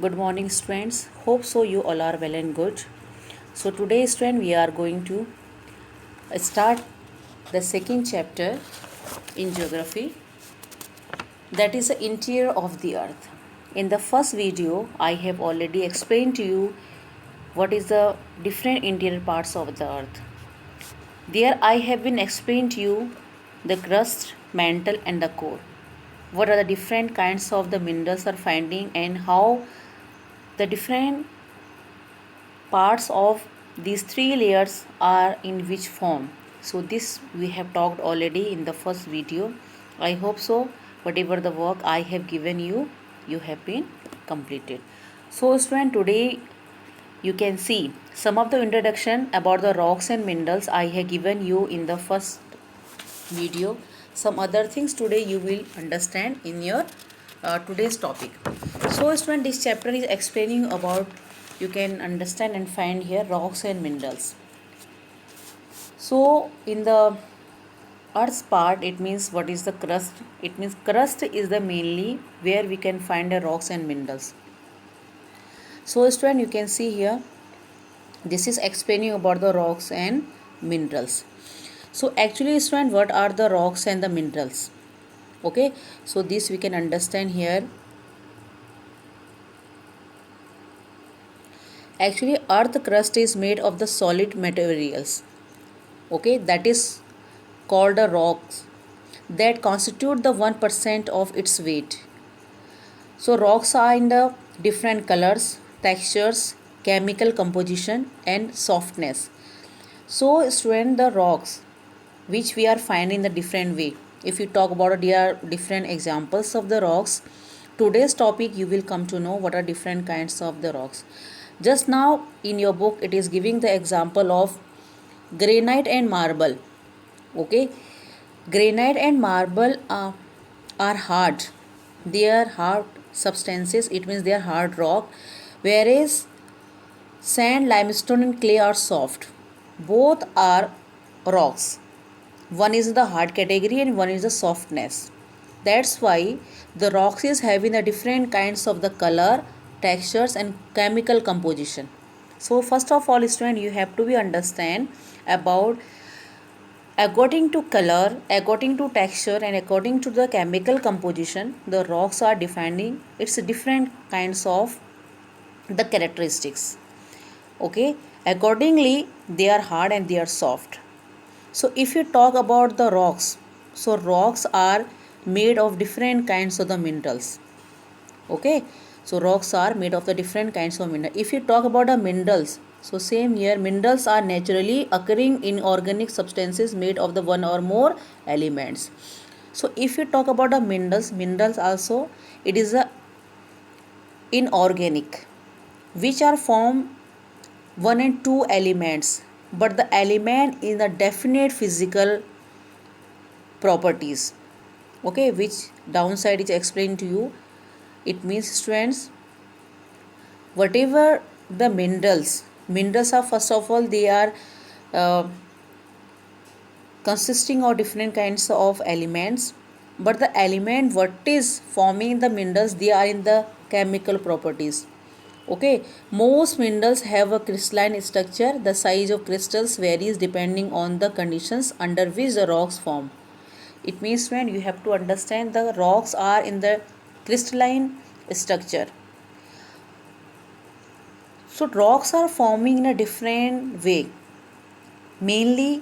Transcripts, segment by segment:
Good morning, students. Hope so you all are well and good. So today, student, we are going to start the second chapter in geography, that is the interior of the earth. In the first video, I have already explained to you what is the different interior parts of the earth. There I have been explained to you the crust, mantle and the core. What are the different kinds of the minerals are finding and how the different parts of these three layers are in which form. So this we have talked already in the first video. I hope so whatever the work I have given you, you have been completed. So student, today you can see some of the introduction about the rocks and minerals I have given you in the first video. Some other things today you will understand in your today's topic. So student, this chapter is explaining about, you can understand and find here, rocks and minerals. So in the earth's part, it means what is the crust. It means crust is the mainly where we can find the rocks and minerals. So student, you can see here, this is explaining about the rocks and minerals. So actually student, what are the rocks and the minerals? Okay, so this we can understand here. Actually earth crust is made of the solid materials, okay, that is called the rocks, that constitute the 1% of its weight. So rocks are in the different colors, textures, chemical composition and softness. So student, the rocks which we are finding in the different way, if you talk about it, there are different examples of the rocks. Today's topic you will come to know what are different kinds of the rocks. Just now in your book it is giving the example of granite and marble. Okay, granite and marble are hard, they are hard substances, it means they are hard rock, whereas sand, limestone and clay are soft. Both are rocks, one is the hard category and one is the softness. That's why the rocks is having the different kinds of the color, textures and chemical composition. So first of all student, you have to be understand about, according to color, according to texture and according to the chemical composition, the rocks are defining its different kinds of the characteristics. Okay, accordingly they are hard and they are soft. So if you talk about the rocks, so rocks are made of different kinds of the minerals. Okay, so rocks are made of the different kinds of minerals. If you talk about the minerals, so same here, minerals are naturally occurring inorganic substances made of the one or more elements. So if you talk about the minerals also, it is a inorganic, which are formed one and two elements, but the element in the definite physical properties. Okay, which downside is explained to you. It means students, whatever the minerals are, first of all they are uh, consisting of different kinds of elements, but the element what is forming the minerals, they are in the chemical properties. Okay, most minerals have a crystalline structure. The size of crystals varies depending on the conditions under which the rocks form. It means when you have to understand, the rocks are in the crystalline structure. So rocks are forming in a different way. Mainly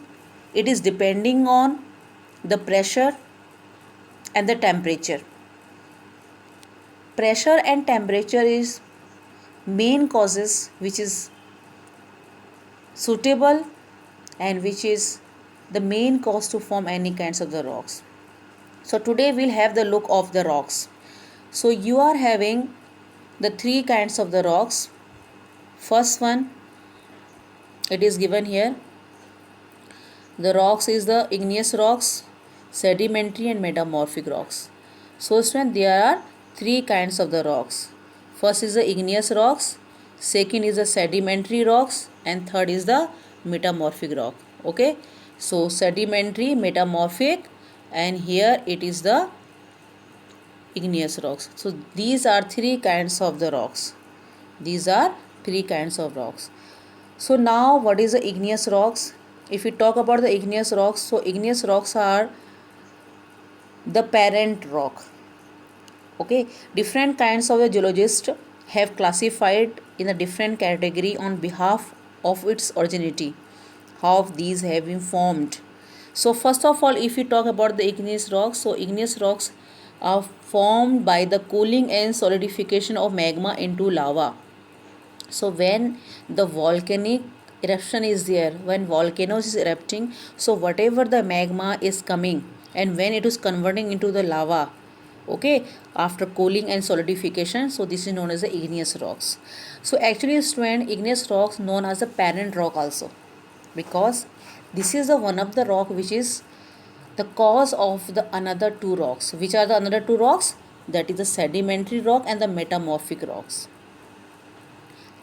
it is depending on the pressure and the temperature. Pressure and temperature is main causes which is suitable and which is the main cause to form any kinds of the rocks. So today we'll have the look of the rocks. So you are having the three kinds of the rocks. First one, it is given here. The rocks is the igneous rocks, sedimentary and metamorphic rocks. So student, there are three kinds of the rocks. First is the igneous rocks, second is the sedimentary rocks and third is the metamorphic rock. Okay, so sedimentary, metamorphic and here it is the igneous rocks. So these are three kinds of the rocks. These are three kinds of rocks. So now what is the igneous rocks? If we talk about the igneous rocks, so igneous rocks are the parent rock. Okay, different kinds of the geologists have classified in a different category on behalf of its originality, how these have been formed. So first of all, if we talk about the igneous rocks, so igneous rocks are formed by the cooling and solidification of magma into lava. So when the volcanic eruption is there, when volcanoes is erupting, so whatever the magma is coming and when it is converting into the lava, okay, after cooling and solidification, so this is known as the igneous rocks. So actually student, igneous rocks known as the parent rock also, because this is the one of the rock which is the cause of the another two rocks. Which are the another two rocks? That is the sedimentary rock and the metamorphic rocks.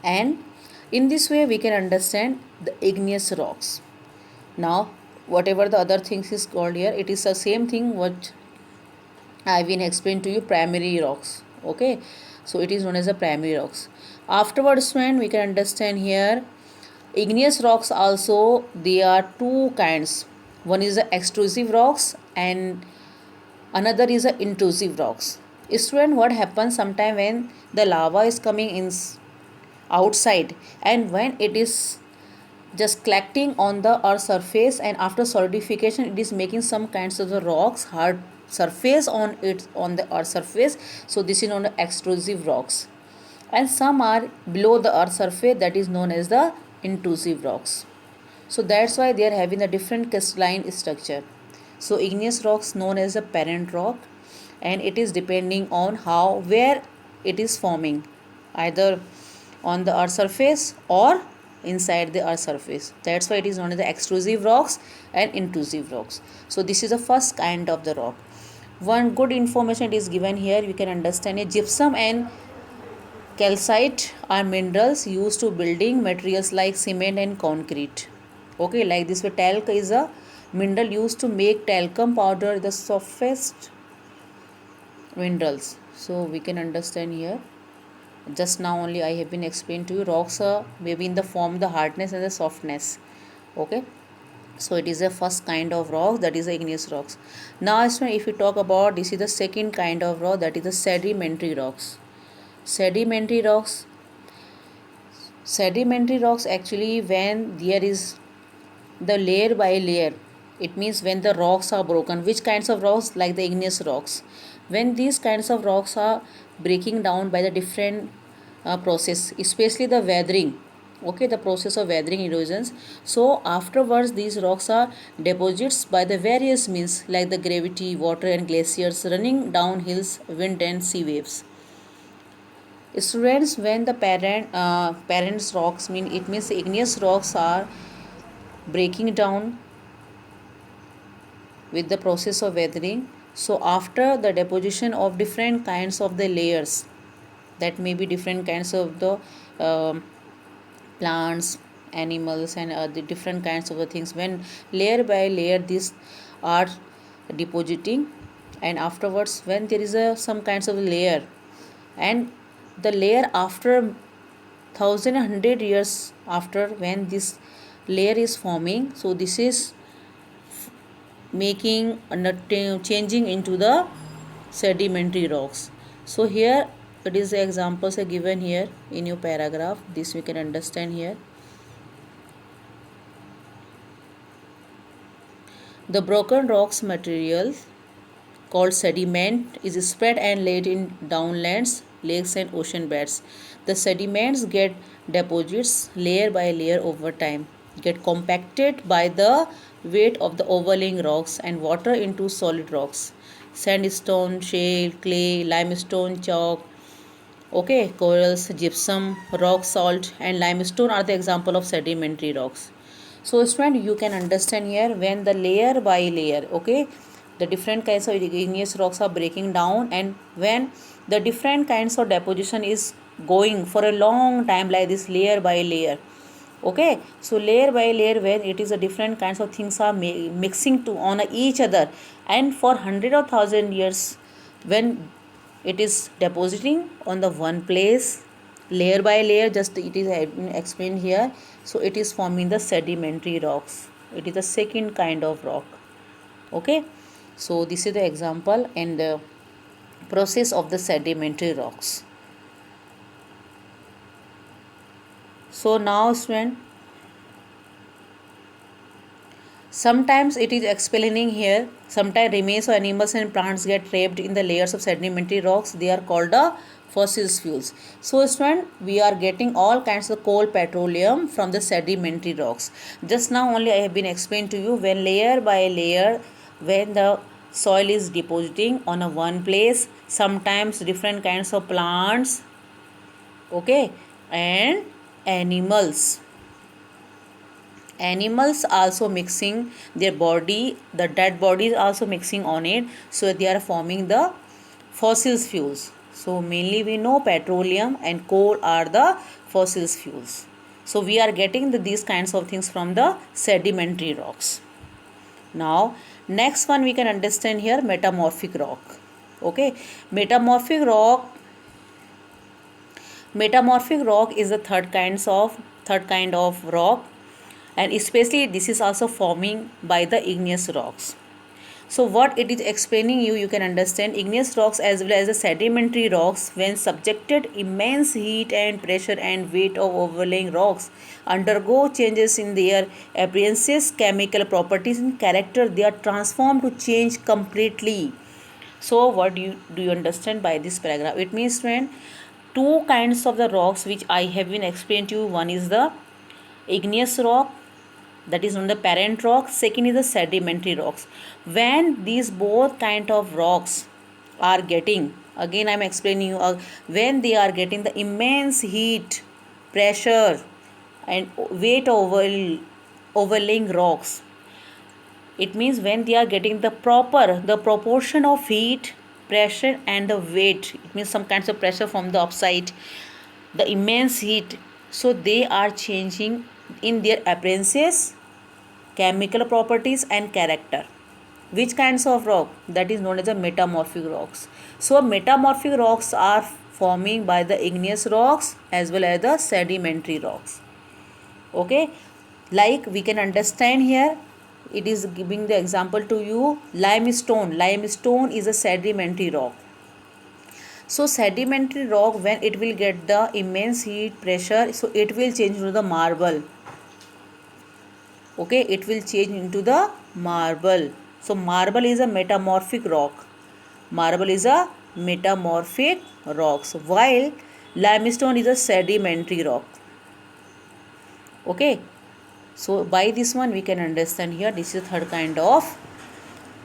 And in this way we can understand the igneous rocks. Now whatever the other things is called here, it is the same thing what I've been explained to you, primary rocks. Okay, so it is known as the primary rocks. Afterwards when we can understand here, igneous rocks also, there are two kinds. One is the extrusive rocks and another is the intrusive rocks. Student, what happens sometime when the lava is coming in outside and when it is just collecting on the earth surface, and after solidification it is making some kinds of the rocks hard surface on it, on the earth surface, so this is known as extrusive rocks. And some are below the earth surface, that is known as the intrusive rocks. So that's why they are having a different crystalline structure. So igneous rocks known as the parent rock, and it is depending on how, where it is forming, either on the earth surface or inside the earth surface. That's why it is known as the extrusive rocks and intrusive rocks. So this is the first kind of the rock. One good information is given here, we can understand it. Gypsum and calcite are minerals used to building materials like cement and concrete. Okay, like this way talc is a mineral used to make talcum powder, the softest minerals. So we can understand here, just now only I have been explained to you, rocks are maybe in the form the hardness and the softness. Okay, so it is the first kind of rock, that is the igneous rocks. Now if we talk about, this is the second kind of rock, that is the sedimentary rocks. Sedimentary rocks, sedimentary rocks actually when there is the layer by layer, it means when the rocks are broken. Which kinds of rocks? Like the igneous rocks, when these kinds of rocks are breaking down by the different process, especially the weathering, okay, the process of weathering erosions. So afterwards these rocks are deposits by the various means like the gravity, water and glaciers running down hills, wind and sea waves. Students, when the parents rocks mean, it means the igneous rocks are breaking down with the process of weathering. So after the deposition of different kinds of the layers, that may be different kinds of the plants, animals and the different kinds of the things, when layer by layer these are depositing, and afterwards when there is a some kinds of layer, and the layer after 1,100 years after when this layer is forming, so this is making changing into the sedimentary rocks. So here it is the examples are given here in your paragraph, this we can understand here. The broken rocks material called sediment is spread and laid in downlands, lakes and ocean beds. The sediments get deposits layer by layer over time, get compacted by the weight of the overlaying rocks and water into solid rocks. Sandstone, shale, clay, limestone, chalk, okay, corals, gypsum, rock salt and limestone are the example of sedimentary rocks. So student, you can understand here when the layer by layer, okay, the different kinds of igneous rocks are breaking down, and when the different kinds of deposition is going for a long time like this layer by layer. Okay, so layer by layer when it is a different kinds of things are mixing to on each other, and for 100 or 1,000 years when it is depositing on the one place layer by layer, just it is explained here. So it is forming the sedimentary rocks. It is the second kind of rock. Okay, so this is the example and the process of the sedimentary rocks. So now student, sometimes it is explaining here, sometimes remains of animals and plants get trapped in the layers of sedimentary rocks. They are called the fossil fuels. So student, we are getting all kinds of coal, petroleum from the sedimentary rocks. Just now only I have been explained to you, when layer by layer, when the soil is depositing on a one place, sometimes different kinds of plants, okay, and animals also mixing their body, the dead body is also mixing on it, so they are forming the fossil fuels. So mainly we know petroleum and coal are the fossil fuels. So we are getting these kinds of things from the sedimentary rocks. Now next one we can understand here, metamorphic rock. Okay, metamorphic rock is the third kind of rock, and especially this is also forming by the igneous rocks. So what it is explaining you can understand, igneous rocks as well as the sedimentary rocks, when subjected immense heat and pressure and weight of overlaying rocks, undergo changes in their appearances, chemical properties and character. They are transformed to change completely. So what do you understand by this paragraph? It means when two kinds of the rocks which I have been explained to you, one is the igneous rock, that is on the parent rock, second is the sedimentary rocks. When these both kind of rocks are getting, again I am explaining you, when they are getting the immense heat, pressure and weight overlaying rocks, it means when they are getting the proportion of heat, pressure and the weight, it means some kinds of pressure from the upside, the immense heat, so they are changing in their appearances, chemical properties and character. Which kinds of rock? That is known as the metamorphic rocks. So metamorphic rocks are forming by the igneous rocks as well as the sedimentary rocks. Okay, like we can understand here, it is giving the example to you, limestone is a sedimentary rock. So sedimentary rock, when it will get the immense heat, pressure, so it will change into the marble. Okay, it will change into the marble. So marble is a metamorphic rock. So while limestone is a sedimentary rock. Okay, so by this one we can understand here, this is the third kind of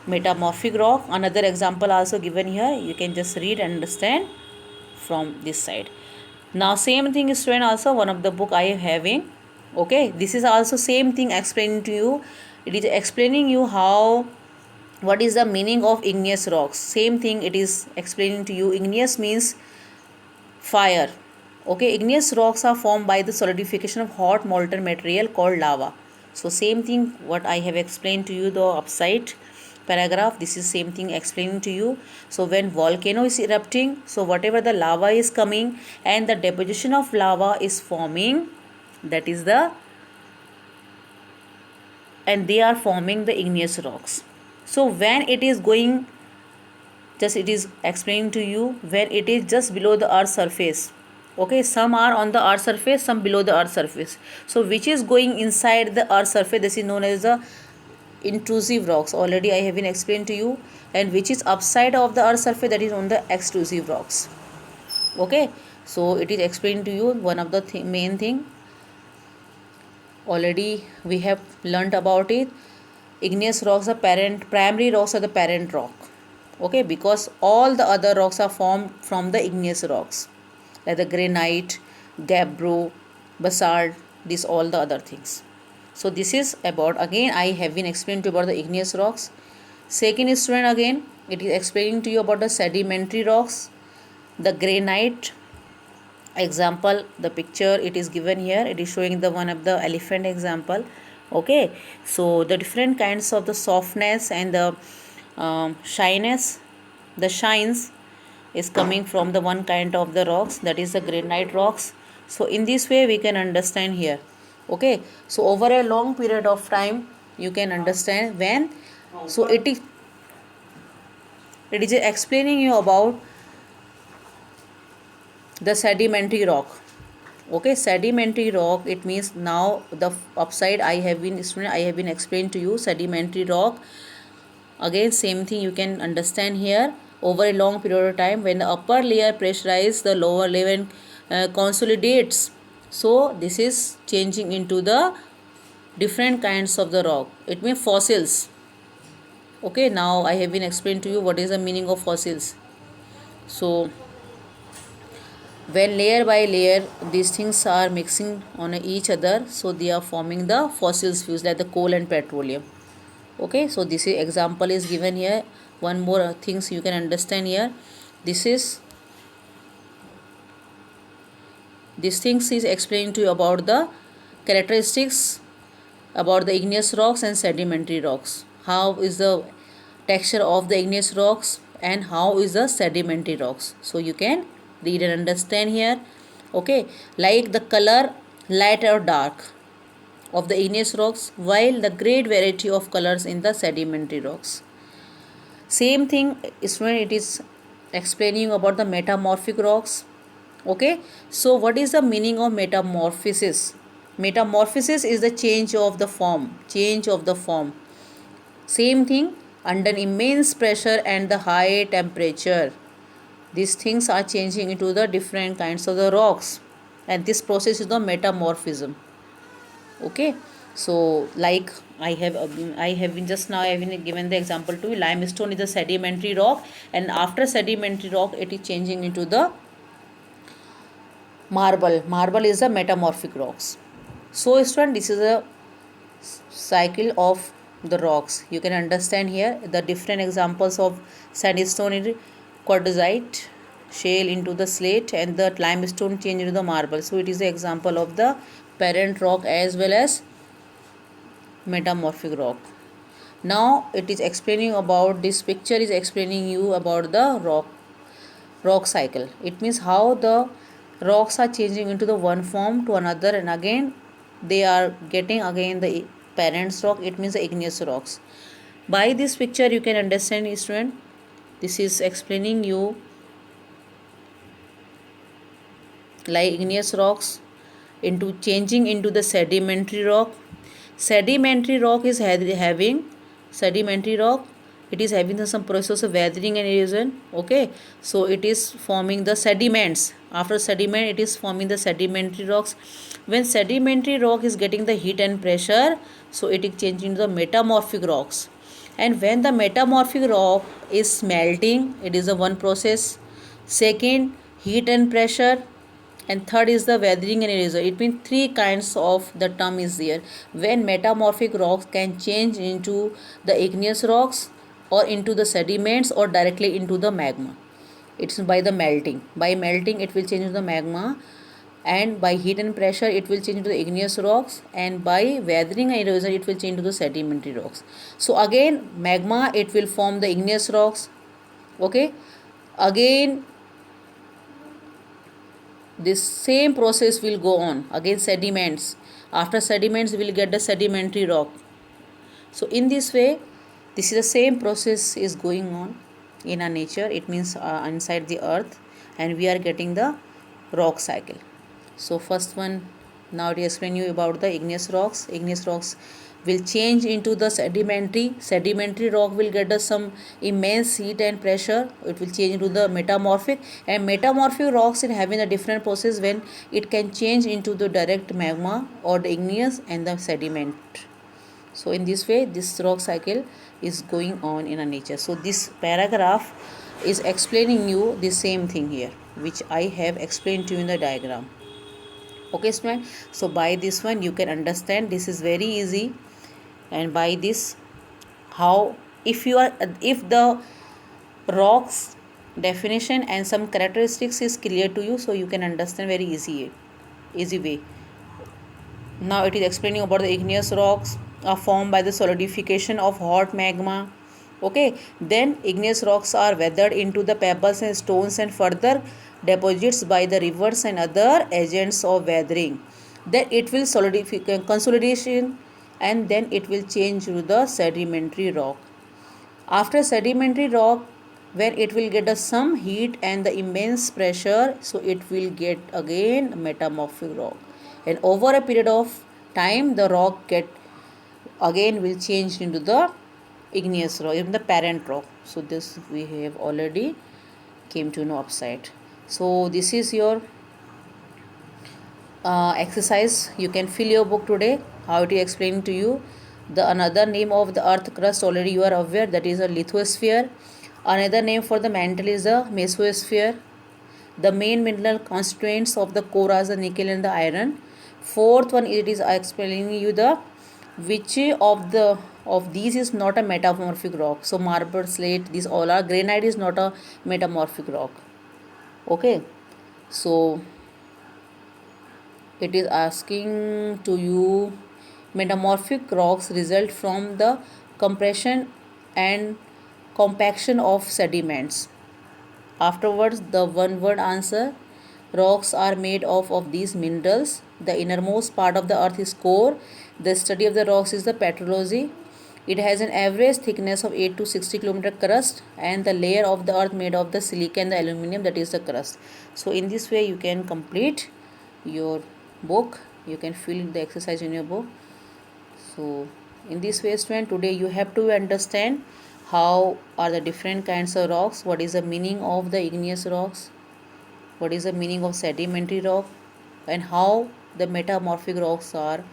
metamorphic rock. Another example also given here, you can just read and understand from this side. Now same thing is student, also one of the book I am having. Okay, this is also same thing explaining to you. It is explaining you what is the meaning of igneous rocks. Same thing it is explaining to you. Igneous means fire. Okay, igneous rocks are formed by the solidification of hot molten material called lava. So same thing what I have explained to you, the upside paragraph, this is same thing explaining to you. So when volcano is erupting, so whatever the lava is coming and the deposition of lava is forming, that is the, and they are forming the igneous rocks. So when it is going, just it is explaining to you, when it is just below the earth surface. Okay, some are on the earth surface, some below the earth surface. So which is going inside the earth surface, this is known as the intrusive rocks. Already I have been explained to you. And which is upside of the earth surface, that is on the extrusive rocks. Okay, so it is explained to you, one of the main thing already we have learnt about it. Igneous rocks are primary rocks are the parent rock. Okay, because all the other rocks are formed from the igneous rocks, like the granite, gabbro, basalt, these all the other things. So this is about, again I have been explained to you about the igneous rocks. Second is student, again it is explaining to you about the sedimentary rocks, the granite. Example, the picture it is given here, it is showing the one of the elephant example. Okay, so the different kinds of the softness and the shines is coming from the one kind of the rocks, that is the granite rocks. So in this way we can understand here. Okay, so over a long period of time you can understand when. So it is explaining you about the sedimentary rock. Okay, sedimentary rock, it means now the upside I have been explained to you. Sedimentary rock, again same thing you can understand here. Over a long period of time, when the upper layer pressurizes, the lower layer consolidates. So this is changing into the different kinds of the rock. It means fossils. Okay, now I have been explained to you what is the meaning of fossils. So when layer by layer these things are mixing on each other, so they are forming the fossils fuels like the coal and petroleum. Okay, so this is example is given here. One more things you can understand here. This things is explained to you about the characteristics about the igneous rocks and sedimentary rocks. How is the texture of the igneous rocks and how is the sedimentary rocks. So you can read and understand here. Okay, like the color light or dark of the igneous rocks, while the great variety of colors in the sedimentary rocks. Same thing is when it is explaining about the metamorphic rocks. Okay, so what is the meaning of metamorphosis? Metamorphosis is the change of the form. Same thing, under immense pressure and the high temperature, these things are changing into the different kinds of the rocks, and this process is the metamorphism. Okay, so like I have been just now I have been given the example to you. Limestone is a sedimentary rock, and after sedimentary rock it is changing into the marble is a metamorphic rocks. So student, this is a cycle of the rocks. You can understand here the different examples of sandstone in quartzite shale into the slate, and the limestone change into the marble. So it is the example of the parent rock as well as metamorphic rock. Now it is explaining about, this picture is explaining you about the rock cycle. It means how the rocks are changing into the one form to another, and again they are getting again the parents rock. It means the igneous rocks. By this picture you can understand, student, this is explaining you like igneous rocks into changing into the sedimentary rock. Sedimentary rock is having sedimentary rock, it is having some process of weathering and erosion. Okay, so it is forming the sediments. After sediment it is forming the sedimentary rocks. When sedimentary rock is getting the heat and pressure, so it is changing to the metamorphic rocks. And when the metamorphic rock is melting, it is a one process. Second, heat and pressure, and third is the weathering and erosion. It means three kinds of the term is there. When metamorphic rocks can change into the igneous rocks or into the sediments or directly into the magma. It's by the melting. By melting it will change into the magma, and by heat and pressure it will change into the igneous rocks, and by weathering and erosion it will change to the sedimentary rocks. So again magma, it will form the igneous rocks. Okay, again this same process will go on. Again sediments, after sediments we will get the sedimentary rock. So in this way this is the same process is going on in our nature. It means inside the earth, and we are getting the rock cycle. So first one, now I explain you about the igneous rocks. Igneous rocks will change into the sedimentary rock will get some immense heat and pressure. It will change into the metamorphic, and metamorphic rocks in having a different process when it can change into the direct magma or the igneous and the sediment. So in this way this rock cycle is going on in our nature. So this paragraph is explaining you the same thing here which I have explained to you in the diagram. Okay student, so by this one you can understand, this is very easy. And by this, how if the rocks definition and some characteristics is clear to you, so you can understand very easy way. Now it is explaining about the igneous rocks are formed by the solidification of hot magma. Okay, then igneous rocks are weathered into the pebbles and stones and further deposits by the rivers and other agents of weathering. Then it will solidify consolidation, and then it will change to the sedimentary rock. After sedimentary rock, when it will get some heat and the immense pressure, so it will get again metamorphic rock, and over a period of time the rock get again will change into the igneous rock, in the parent rock. So this we have already came to know upside. So this is your exercise. You can fill your book today. How to explain to you the another name of the earth crust already you are aware, that is a lithosphere. Another name for the mantle is a mesosphere. The main mineral constituents of the core are the nickel and the iron. Fourth one, it is explaining you the which of these is not a metamorphic rock. So marble, slate, these all are. Granite is not a metamorphic rock. Okay, so it is asking to you, metamorphic rocks result from the compression and compaction of sediments. Afterwards, the one word answer, rocks are made of these minerals. The innermost part of the earth is core. The study of the rocks is the petrology. It has an average thickness of 8 to 60 kilometer crust, and the layer of the earth made of the silica and the aluminum, that is the crust. So in this way you can complete your book. You can fill the exercise in your book. So in this way student, today you have to understand how are the different kinds of rocks, what is the meaning of the igneous rocks, what is the meaning of sedimentary rock, and how the metamorphic rocks are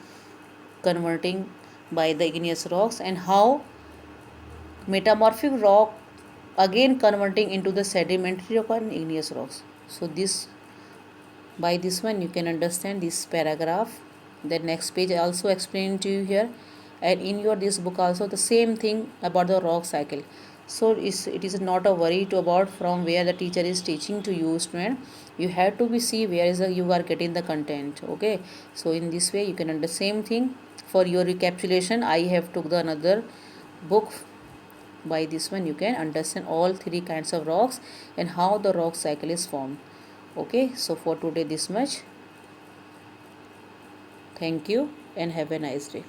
converting by the igneous rocks, and how metamorphic rock again converting into the sedimentary rock and igneous rocks. So this, by this one you can understand this paragraph. The next page I also explain to you here, and in your this book also the same thing about the rock cycle. So it is not a worry to about from where the teacher is teaching to you student. You have to be see where is the you are getting the content. Okay, so in this way you can understand same thing. For your recapitulation, I have took the another book. By this one you can understand all three kinds of rocks and how the rock cycle is formed. Okay, so for today this much. Thank you and have a nice day.